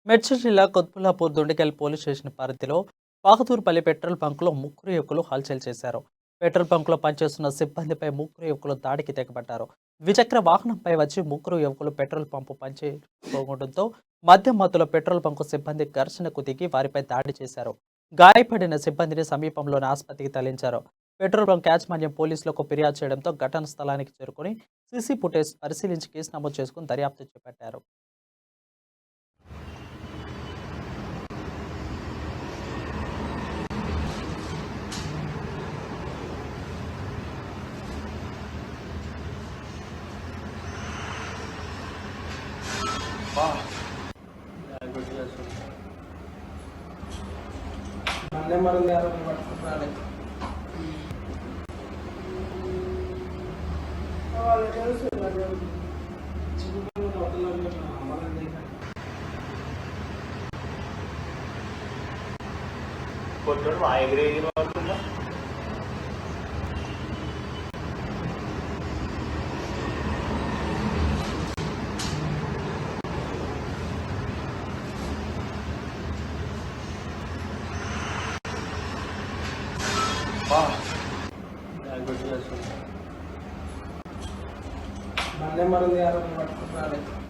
మేడ్చల్ జిల్లా కొత్బుల్లాపూర్ Dundigal police station పరిధిలో వాకతూరుపల్లి petrol బంకులో ముగ్గురు యువకులు హల్చల్ చేశారు. పెట్రోల్ బంకులో పనిచేస్తున్న సిబ్బందిపై ముగ్గురు యువకులు దాడికి తెగబడ్డారు. ద్విచక్ర వాహనంపై వచ్చి ముగ్గురు యువకులు పెట్రోల్ పంపు పనిచేయకపోవడంతో మద్యం మత్తులో పెట్రోల్ బంకు సిబ్బంది ఘర్షణకు దిగి వారిపై దాడి చేశారు. గాయపడిన సిబ్బందిని సమీపంలోని ఆసుపత్రికి తరలించారు. పెట్రోల్ బంక్ యాజమాన్యం పోలీసులకు ఫిర్యాదు చేయడంతో ఘటనా స్థలానికి చేరుకుని సీసీ ఫుటేజ్ పరిశీలించి కేసు నమోదు చేసుకుని దర్యాప్తు చేపట్టారు. కొట్టడు ఎగిరేగిన వాళ్ళ మళ్ళీ మరొక 50 పట్టుకుంటారు.